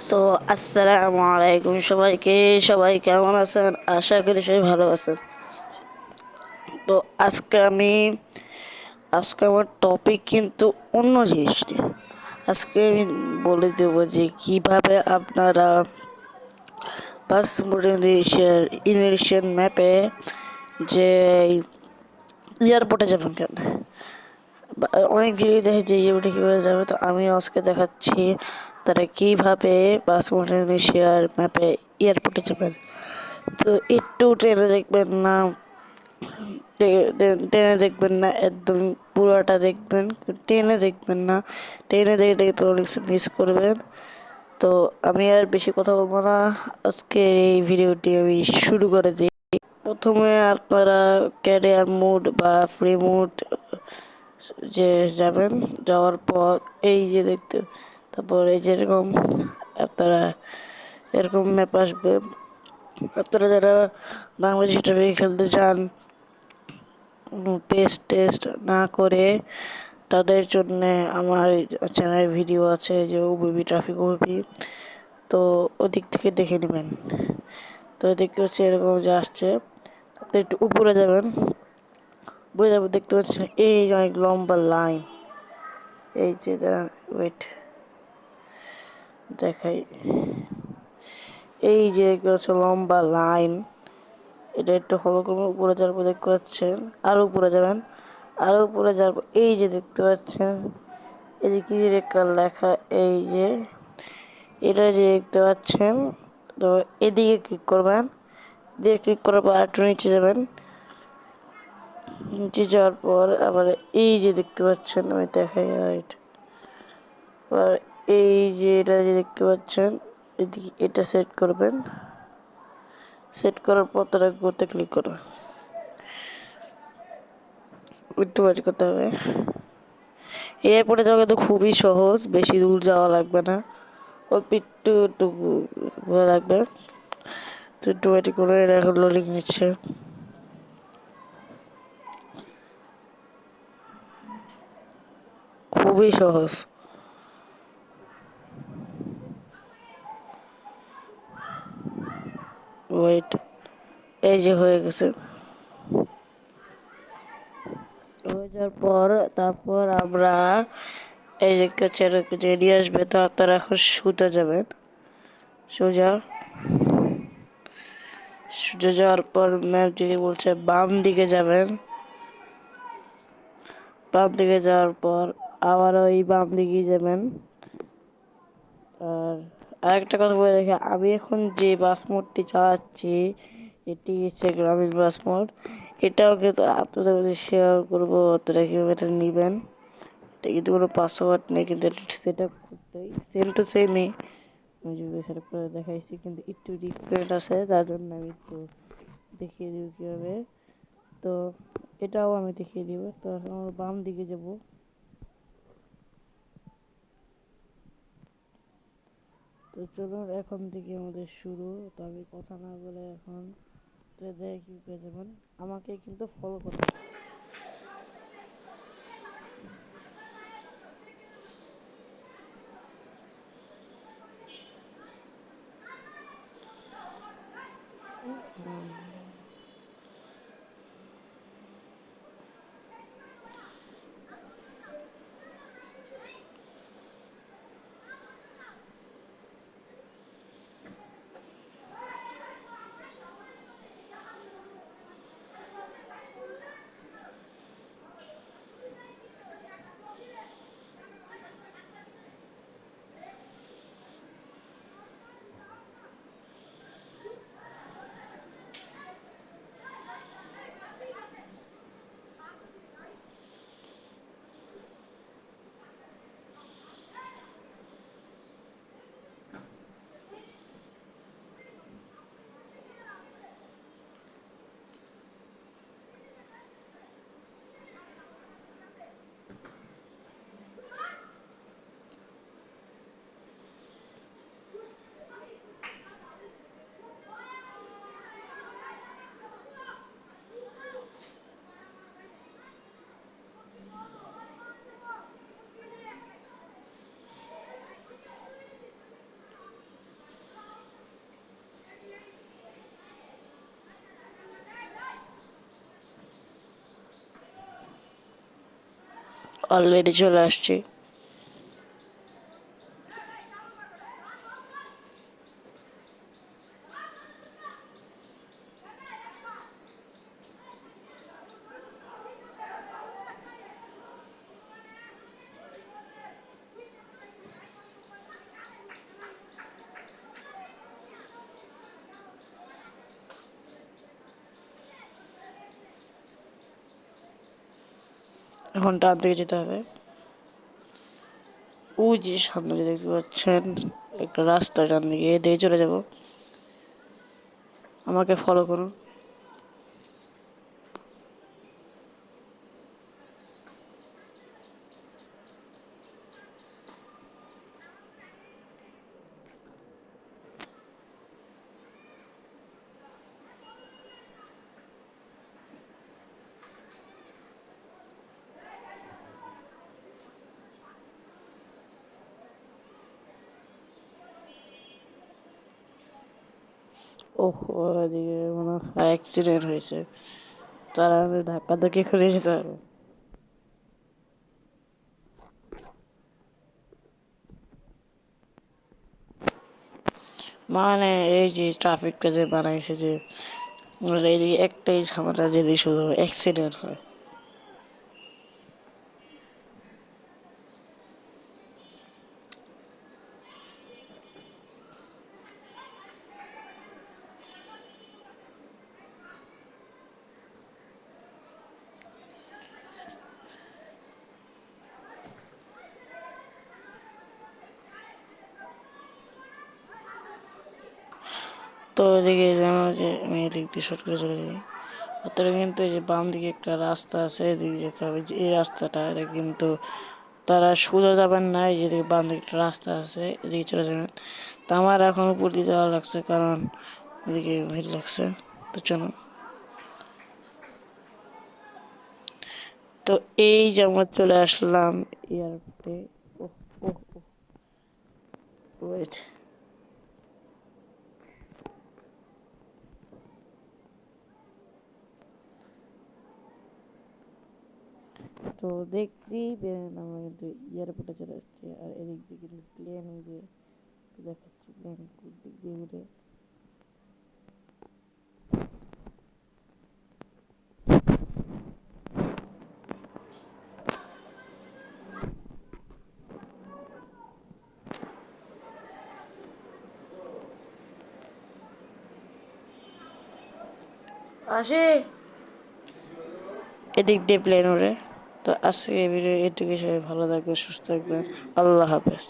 So আসসালামু আলাইকুম সবাইকে। সবাই কেমন আছেন? আশা করি সবাই ভালো আছেন। তো আজকে আমার টপিক কিন্তু অন্য জিনিস নিয়ে। আজকে আমি বলে দেব যে কিভাবে আপনারা পাসপোর্ট ইন্দোনেশিয়ান ম্যাপে যে এয়ারপোর্টে যাবেন কেন। অনেক ভিডিও দেখে যে এয়ারপোর্টে কীভাবে যাবে, তো আমি আজকে দেখাচ্ছি তারা কীভাবে পাসপোর্ট ইন্দোনেশিয়ার ম্যাপে এয়ারপোর্টে যাবেন। তো একটু ট্রেনে দেখবেন না, ট্রেনে দেখবেন না, একদম পুরোটা দেখবেন। ট্রেনে দেখবেন না, ট্রেনে দেখে দেখে তো অনেক মিস করবেন। তো আমি আর বেশি কথা বলবো না, আজকে এই ভিডিওটি আমি শুরু করে দিই। প্রথমে আপনারা ক্যারিয়ার মোড বা ফ্রি মোড যে যাবেন, যাওয়ার পর এই যে দেখতে, তারপর এই যেরকম আপনারা এরকম ম্যাপ আসবে। আপনারা যারা বাংলাদেশি ট্রাফিক খেলতে চান, কোনো টেস্ট না করে, তাদের জন্যে আমার চ্যানেলে ভিডিও আছে যে ওবিবি ট্রাফিক ওবিবি, তো ওদিক থেকে দেখে নেবেন। তো দেখতে হচ্ছে এরকম যে আসছে, তো একটু উপরে যাবেন, বুঝে যাবো, দেখতে পাচ্ছেন এই যে অনেক লম্বা লাইন। এই যে ওয়েট দেখাই, এই যে হচ্ছে লম্বা লাইন, এটা একটু ফলো করবেন। উপরে যাওয়ার পর দেখতে পাচ্ছেন, আরও উপরে যাবেন, আরও উপরে যাওয়ার পর এই যে দেখতে পাচ্ছেন, এই যে কি একটা লেখা, এই যে এটা যে দেখতে পাচ্ছেন, তো এদিকে ক্লিক করবেন। দিয়ে ক্লিক করার পর একটু নিচে যাবেন, নিচে যাওয়ার পর আবার এই যে দেখতে পাচ্ছেন, আমি দেখাই রাইট, আর এই যে এটা যে দেখতে পাচ্ছেন, এদিকে এটা সেট করবেন। সেট করার পর তারা গোতে ক্লিক করবেন, একটু ওয়েট করতে হবে। এয়ারপোর্টে যাওয়া কিন্তু খুবই সহজ, বেশি দূর যাওয়া লাগবে না, অল্প একটু একটু ঘোরা লাগবে। তো একটু ওয়েট করে, এখন লোডিং নিচ্ছে। খুবই সহজ। ওয়েট, এই যে হয়ে গেছে। হয়ে যাওয়ার পর তারপর আমরা এই যে নিয়ে আসবে, তো আপনারা এখন সোজা যাবেন। সোজা সোজা যাওয়ার পর ম্যাপ যদি বলছে বাম দিকে যাবেন, বাম দিকে যাওয়ার পর আবারও এই বাম দিকে যাবেন। আর আরেকটা কথা বলে রাখি, আমি এখন যে বাস মোডটি চালাচ্ছি, এটি হচ্ছে গ্রামীণ বাস মোড। এটাও কিন্তু আপনাদের মধ্যে শেয়ার করবো, আপনারা কীভাবে এটা নেবেন। এটা কিন্তু কোনো পাসওয়ার্ড নেই, কিন্তু এটা সেট আপ করতেই সেম টু সেমই আমি যেভাবে সেট আপ করে দেখাইছি, কিন্তু একটু ডিফারেন্ট আছে, তার জন্য আমি একটু দেখিয়ে দিব কীভাবে। তো এটাও আমি দেখিয়ে দিব। তো এখন আমরা বাম দিকে যাব। তো চলুন এখন থেকে আমাদের শুরু। তো আমি কথা না বলে এখন দেখে কি পেয়ে যাবেন, আমাকে কিন্তু ফলো করতে। অলরেডি চলে আসছি। এখন ডান দিকে যেতে হবে। ওই যে সামনে যে দেখতে পাচ্ছেন একটা রাস্তা, ডান দিকে দিয়ে চলে যাব। আমাকে ফলো করুন। ওহ, ওদিকে মনে হয় অ্যাক্সিডেন্ট হয়েছে, তারা ধাক্কা ধাক্কি করে যেতে হবে। মানে এই যে ট্রাফিকটা যে বানাইছে যে, এইদিকে একটাই ঝামেলা, যদি শুধু অ্যাক্সিডেন্ট হয়। তো এদিকে যেমন যে আমি এদিক দিয়ে শর্ট করে চলে যাই, তারা কিন্তু এই যে বাম দিকে একটা রাস্তা আছে, এদিকে যেতে হবে। যে এই রাস্তাটা, এটা কিন্তু তারা সোজা যাবেন না, এই যেদিকে বাম দিকে একটা রাস্তা আছে, এদিকে চলে যাবেন। তো আমার এখন উপর দিয়ে যাওয়া লাগছে, কারণ এদিকে ভিড় লাগছে। তো চলো। তো এই যে আমরা চলে আসলাম এয়ারপোর্টে। ওহ, ওহ, ওয়েট। তো দেখতেই পেলেন আমরা কিন্তু এয়ারপোর্টে চলে আসছি, আর এদিক দিয়ে কিন্তু প্লেন উড়ে দেখাচ্ছি, প্লেন দিক দিয়ে উড়ে। আসে এদিক দিয়ে প্লেন উড়ে। তো আজকে এই ভিডিও এটুকু, সবাই ভালো থাকবেন, সুস্থ থাকবেন। আল্লাহ হাফেজ।